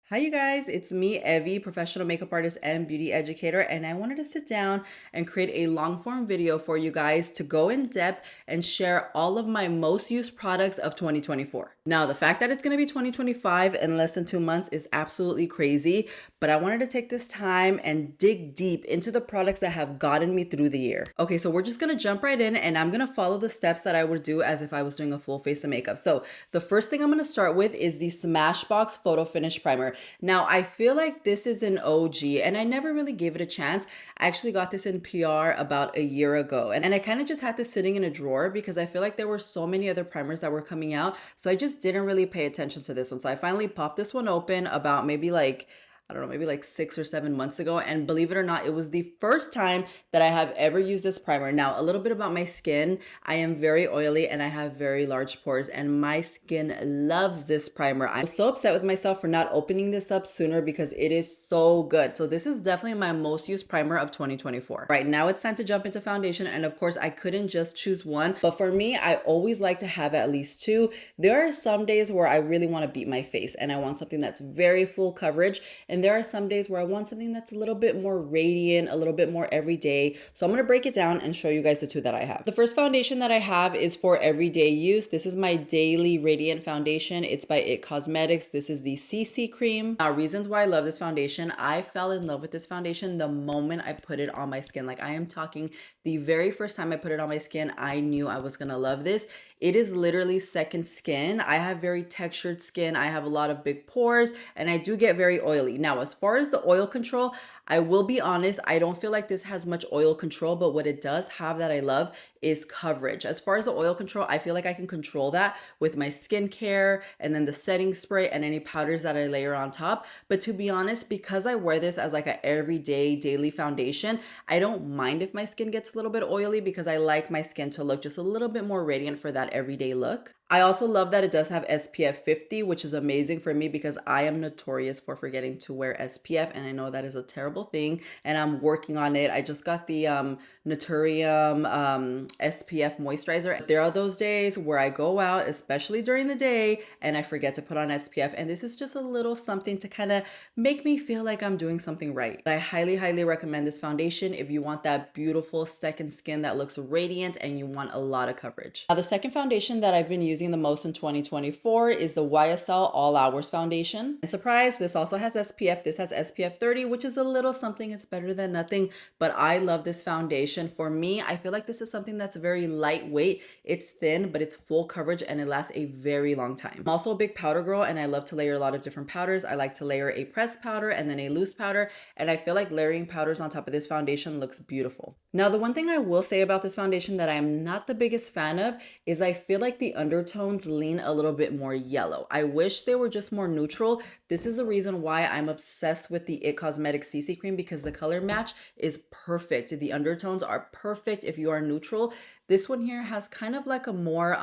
Hi, you guys. It's me, Evie, professional makeup artist and beauty educator, and I wanted to sit down and create a long form video for you guys to go in depth and share all of my most used products of 2024. Now, the fact that it's going to be 2025 in less than 2 months is absolutely crazy, but I wanted to take this time and dig deep into the products that have gotten me through the year. Okay, so we're just going to jump right in and I'm going to follow the steps that I would do as if I was doing a full face of makeup. So, the first thing I'm going to start with is the Smashbox Photo Finish Primer. Now, I feel like this is an OG and I never really gave it a chance. I actually got this in PR about a year ago and I kind of just had this sitting in a drawer because I feel like there were so many other primers that were coming out. So I just didn't really pay attention to this one. So I finally popped this one open about maybe like I don't know, maybe like 6 or 7 months ago. And believe it or not, it was the first time that I have ever used this primer. Now, a little bit about my skin. I am very oily and I have very large pores, and my skin loves this primer. I'm so upset with myself for not opening this up sooner because it is so good. So this is definitely my most used primer of 2024. Right now, it's time to jump into foundation. And of course, I couldn't just choose one. But for me, I always like to have at least two. There are some days where I really want to beat my face and I want something that's very full coverage. And there are some days where I want something that's a little bit more radiant, a little bit more everyday. So I'm going to break it down and show you guys the two that I have. The first foundation that I have is for everyday use. This is my daily radiant foundation. It's by It Cosmetics. This is the CC cream. Now, reasons why I love this foundation. I fell in love with this foundation the moment I put it on my skin. Like, I am talking the very first time I put it on my skin, I knew I was going to love this. It is literally second skin. I have very textured skin. I have a lot of big pores and I do get very oily. Now, as far as the oil control, I will be honest, I don't feel like this has much oil control, but what it does have that I love is coverage. As far as the oil control, I feel like I can control that with my skincare and then the setting spray and any powders that I layer on top. But to be honest, because I wear this as like an everyday daily foundation, I don't mind if my skin gets a little bit oily because I like my skin to look just a little bit more radiant for that everyday look. I also love that it does have SPF 50, which is amazing for me because I am notorious for forgetting to wear SPF, and I know that is a terrible thing, and I'm working on it. I just got the Naturium SPF moisturizer. There are those days where I go out, especially during the day, and I forget to put on SPF, and this is just a little something to kind of make me feel like I'm doing something right. I highly, highly recommend this foundation if you want that beautiful second skin that looks radiant and you want a lot of coverage. Now, the second foundation that I've been using the most in 2024 is the YSL All Hours foundation. And surprise, this also has SPF. This has SPF 30, which is a little something. It's better than nothing, but I love this foundation. For me, I feel like this is something that's very lightweight. It's thin, but it's full coverage and it lasts a very long time. I'm also a big powder girl and I love to layer a lot of different powders. I like to layer a pressed powder and then a loose powder, and I feel like layering powders on top of this foundation looks beautiful. Now, the one thing I will say about this foundation that I am not the biggest fan of is I feel like the undertones lean a little bit more yellow. I wish they were just more neutral. This is the reason why I'm obsessed with the It Cosmetics CC cream, because the color match is perfect. The undertones are perfect if you are neutral. This one here has kind of like a more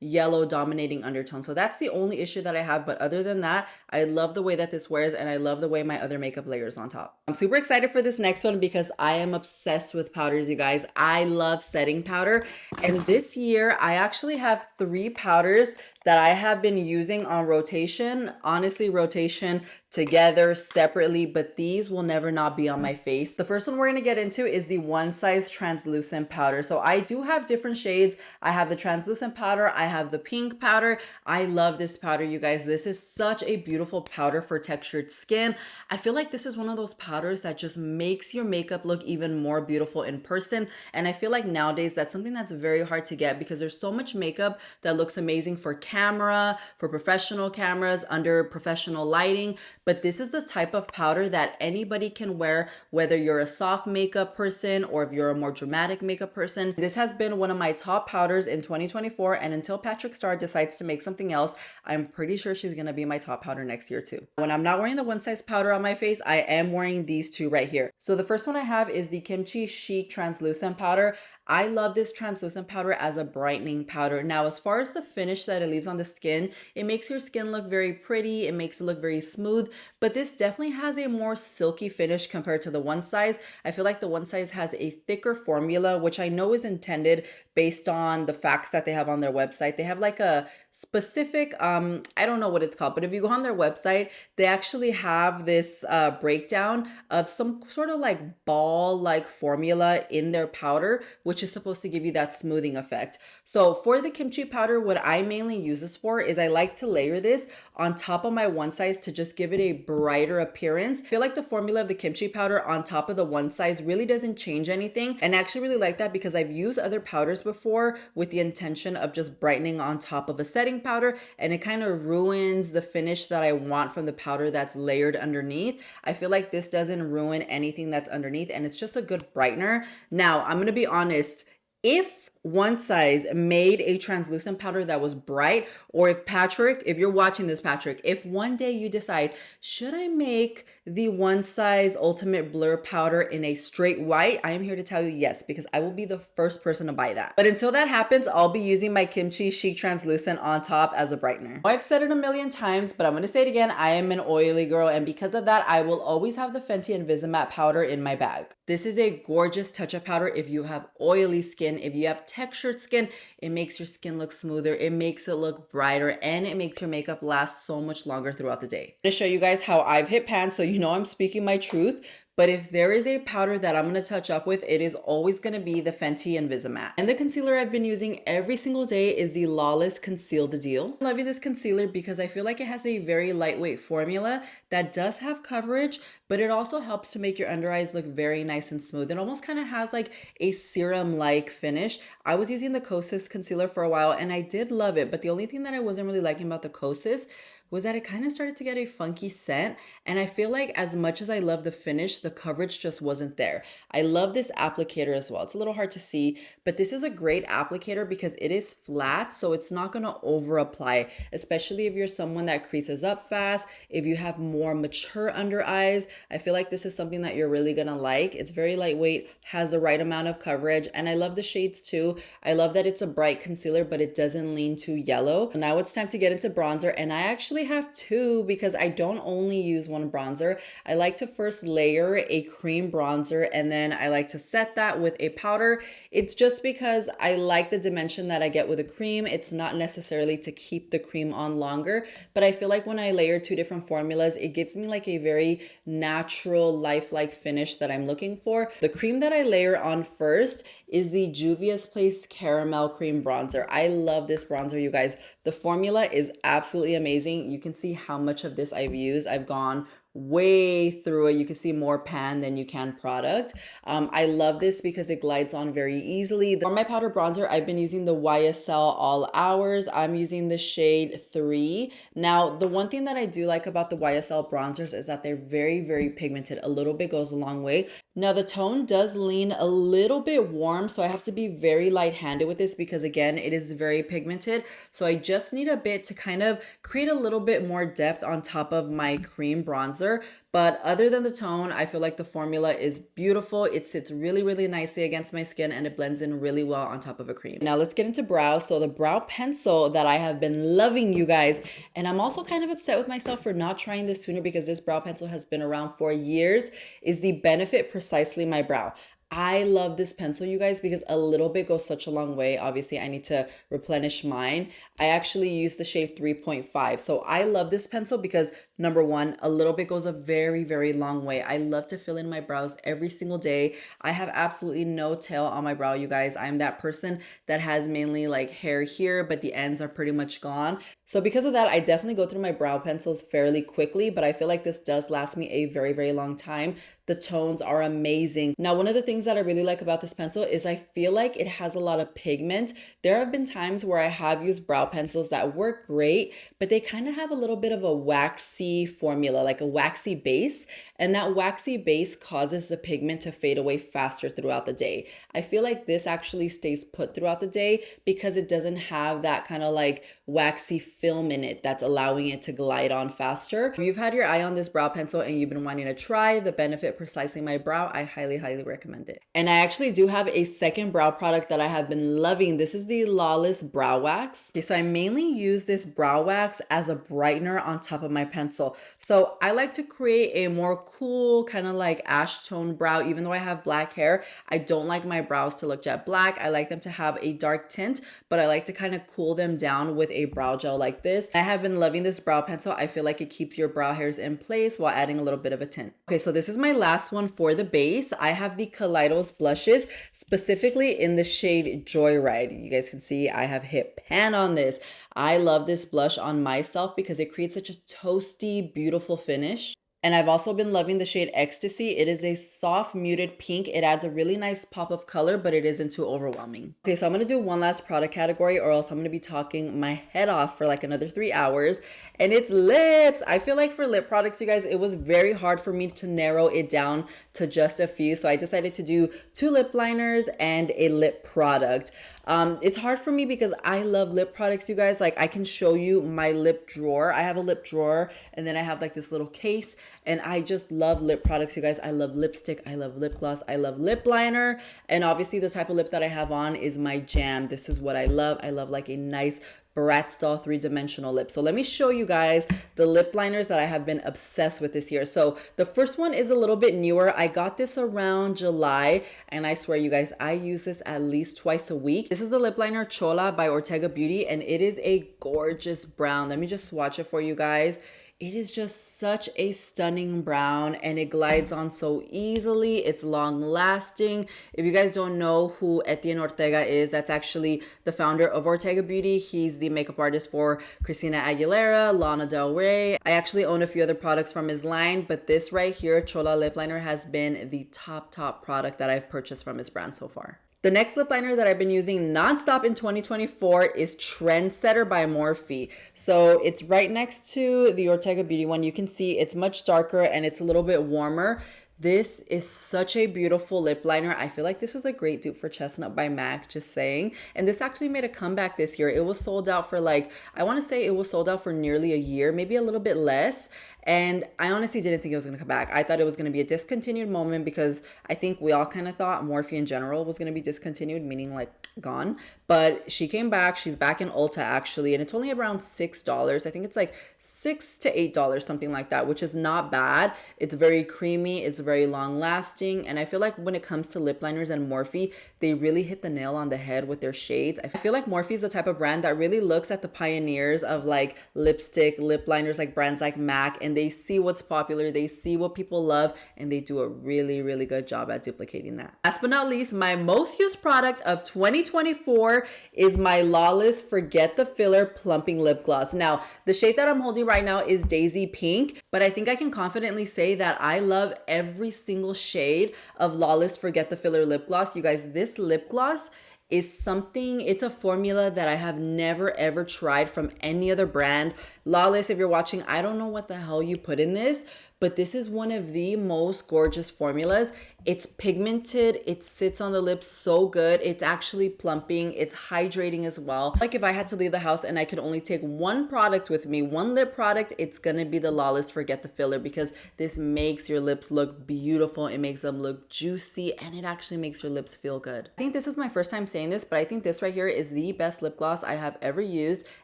yellow dominating undertone. So that's the only issue that I have. But other than that, I love the way that this wears and I love the way my other makeup layers on top. I'm super excited for this next one because I am obsessed with powders, you guys. I love setting powder. And this year, I actually have 3 powders that I have been using on rotation. Honestly, rotation together, separately, but these will never not be on my face. The first one we're gonna get into is the One Size translucent powder. So I do have different shades. I have the translucent powder, I have the pink powder. I love this powder, you guys. This is such a beautiful powder for textured skin. I feel like this is one of those powders that just makes your makeup look even more beautiful in person. And I feel like nowadays that's something that's very hard to get because there's so much makeup that looks amazing for camera, for professional cameras, under professional lighting. But this is the type of powder that anybody can wear, whether you're a soft makeup person or if you're a more dramatic makeup person. This has been one of my top powders in 2024, and until Patrick Star decides to make something else, I'm pretty sure she's gonna be my top powder next year too. When I'm not wearing the One Size powder on my face, I am wearing these two right here. So the first one I have is the Kimchi Chic Translucent Powder. I love this translucent powder as a brightening powder. Now, as far as the finish that it leaves on the skin, it makes your skin look very pretty. It makes it look very smooth, but this definitely has a more silky finish compared to the One Size. I feel like the One Size has a thicker formula, which I know is intended based on the facts that they have on their website. They have like a specific, I don't know what it's called, but if you go on their website, they actually have this breakdown of some sort of like ball like formula in their powder, which is supposed to give you that smoothing effect. So for the kimchi powder, what I mainly use this for is I like to layer this on top of my one size to just give it a brighter appearance. I feel like the formula of the kimchi powder on top of the one size really doesn't change anything. And I actually really like that because I've used other powders before with the intention of just brightening on top of a setting powder, and it kind of ruins the finish that I want from the powder that's layered underneath. I feel like this doesn't ruin anything that's underneath, and it's just a good brightener. Now, I'm gonna be honest, if one size made a translucent powder that was bright, or if Patrick, if you're watching this, Patrick, if one day you decide, should I make the one size ultimate blur powder in a straight white, I am here to tell you yes, because I will be the first person to buy that. But until that happens, I'll be using my Kimchi Chic Translucent on top as a brightener. I've said it a million times, but I'm gonna say it again, I am an oily girl, and because of that, I will always have the Fenty Invisimatte powder in my bag. This is a gorgeous touch-up powder if you have oily skin, if you have textured skin. It makes your skin look smoother, it makes it look brighter, and it makes your makeup last so much longer throughout the day. I'm gonna show you guys how I've hit pan, so you know I'm speaking my truth. But if there is a powder that I'm going to touch up with, it is always going to be the Fenty Invisimatte. And the concealer I've been using every single day is the Lawless Conceal the Deal. I'm loving this concealer because I feel like it has a very lightweight formula that does have coverage, but it also helps to make your under eyes look very nice and smooth. It almost kind of has like a serum-like finish. I was using the Kosas concealer for a while and I did love it, but the only thing that I wasn't really liking about the Kosas was that it kind of started to get a funky scent. And I feel like as much as I love the finish, the coverage just wasn't there. I love this applicator as well. It's a little hard to see, but this is a great applicator because it is flat, so it's not gonna over apply, especially if you're someone that creases up fast, if you have more mature under eyes. I feel like this is something that you're really gonna like. It's very lightweight, has the right amount of coverage, and I love the shades too. I love that it's a bright concealer, but it doesn't lean too yellow. Now it's time to get into bronzer, and I actually have two because I don't only use one bronzer. I like to first layer a cream bronzer and then I like to set that with a powder. It's just because I like the dimension that I get with a cream. It's not necessarily to keep the cream on longer, but I feel like when I layer two different formulas, it gives me like a very natural, lifelike finish that I'm looking for. The cream that I layer on first is the Juvia's Place Caramel Cream Bronzer. I love this bronzer, you guys. The formula is absolutely amazing. You can see how much of this I've used. I've gone way through it. You can see more pan than you can product. I love this because it glides on very easily. For my powder bronzer, I've been using the YSL All Hours. I'm using the shade 3. Now, the one thing that I do like about the YSL bronzers is that they're very, very pigmented. A little bit goes a long way. Now, the tone does lean a little bit warm, so I have to be very light-handed with this because, again, it is very pigmented. So I just need a bit to kind of create a little bit more depth on top of my cream bronzer. But other than the tone, I feel like the formula is beautiful. It sits really, really nicely against my skin and it blends in really well on top of a cream. Now let's get into brows. So the brow pencil that I have been loving, you guys, and I'm also kind of upset with myself for not trying this sooner because this brow pencil has been around for years, is the Benefit Precisely My Brow. I love this pencil, you guys, because a little bit goes such a long way. Obviously, I need to replenish mine. I actually use the shade 3.5. So I love this pencil because number one, a little bit goes a very, very long way. I love to fill in my brows every single day. I have absolutely no tail on my brow, you guys. I'm that person that has mainly like hair here, but the ends are pretty much gone. So because of that, I definitely go through my brow pencils fairly quickly, but I feel like this does last me a very, very long time. The tones are amazing. Now, one of the things that I really like about this pencil is I feel like it has a lot of pigment. There have been times where I have used brow pencils that work great, but they kind of have a little bit of a waxy formula, like a waxy base. And that waxy base causes the pigment to fade away faster throughout the day. I feel like this actually stays put throughout the day because it doesn't have that kind of like waxy film in it that's allowing it to glide on faster. If you've had your eye on this brow pencil and you've been wanting to try the Benefit Precisely My Brow, I highly, highly recommend it. And I actually do have a second brow product that I have been loving. This is the Lawless Brow Wax. Okay, so I mainly use this brow wax as a brightener on top of my pencil. So I like to create a more cool kind of like ash tone brow. Even though I have black hair, I don't like my brows to look jet black. I like them to have a dark tint, but I like to kind of cool them down with a a brow gel like this. I have been loving this brow pencil. I feel like it keeps your brow hairs in place while adding a little bit of a tint. Okay, so this is my last one for the base. I have the Kaleidos blushes, specifically in the shade Joyride. You guys can see I have hit pan on this. I love this blush on myself because it creates such a toasty, beautiful finish. And I've also been loving the shade Ecstasy. It is a soft muted pink. It adds a really nice pop of color, but it isn't too overwhelming. Okay, so I'm gonna do one last product category or else I'm gonna be talking my head off for like another 3 hours. And it's lips. I feel like for lip products, you guys, it was very hard for me to narrow it down to just a few. So I decided to do 2 lip liners and a lip product. It's hard for me because I love lip products, you guys. Like I can show you my lip drawer. I have a lip drawer and then I have like this little case, and I just love lip products, you guys. I love lipstick, I love lip gloss, I love lip liner, and obviously the type of lip that I have on is my jam. This is what I love. I love like a nice Bratz doll 3-dimensional lip. So let me show you guys the lip liners that I have been obsessed with this year. So the first one is a little bit newer. I got this around July, and I swear you guys, I use this at least twice a week. This is the lip liner XOLA by Ortega Beauty, and it is a gorgeous brown. Let me just swatch it for you guys. It is just such a stunning brown, and it glides on so easily. It's long lasting. If you guys don't know who Etienne Ortega is, that's actually the founder of Ortega Beauty. He's the makeup artist for Christina Aguilera, Lana Del Rey. I actually own a few other products from his line, but this right here, XOLA lip liner, has been the top product that I've purchased from his brand so far. The next lip liner that I've been using nonstop in 2024 is Trendsetter by Morphe. So it's right next to the Ortega Beauty one. You can see it's much darker and it's a little bit warmer. This is such a beautiful lip liner. I feel like this is a great dupe for Chestnut by MAC, just saying. And this actually made a comeback this year. It was sold out for like, I want to say it was sold out for nearly a year, maybe a little bit less. And I honestly didn't think it was going to come back. I thought it was going to be a discontinued moment because I think we all kind of thought Morphe in general was going to be discontinued, meaning like gone. But she came back. She's back in Ulta actually, and it's only around $6. I think it's like $6 to $8, something like that, which is not bad. It's very creamy. It's very long lasting. And I feel like when it comes to lip liners and Morphe, they really hit the nail on the head with their shades. I feel like Morphe is the type of brand that really looks at the pioneers of like lipstick, lip liners, like brands like MAC, and they see what's popular, they see what people love, and they do a really good job at duplicating that. Last but not least, my most used product of 2024 is my Lawless Forget the Filler Plumping Lip Gloss. Now, the shade that I'm holding right now is Daisy Pink, but I think I can confidently say that I love every single shade of Lawless Forget the Filler Lip Gloss. You guys, this lip gloss is something, it's a formula that I have never ever tried from any other brand. Lawless, if you're watching, I don't know what the hell you put in this, but this is one of the most gorgeous formulas. It's pigmented, it sits on the lips so good. It's actually plumping, it's hydrating as well. Like if I had to leave the house and I could only take one product with me, one lip product, it's gonna be the Lawless Forget the Filler, because this makes your lips look beautiful, it makes them look juicy, and it actually makes your lips feel good. I think this is my first time saying this, but I think this right here is the best lip gloss I have ever used,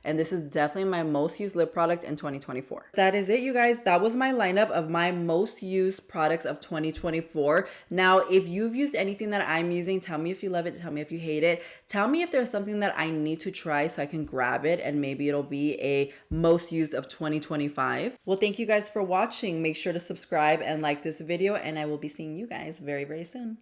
and this is definitely my most used lip product in 2024. That is it, you guys. That was my lineup of my most used products of 2024. Now, if you've used anything that I'm using, tell me if you love it, tell me if you hate it. Tell me if there's something that I need to try so I can grab it and maybe it'll be a most used of 2025. Well, thank you guys for watching. Make sure to subscribe and like this video, and I will be seeing you guys very soon.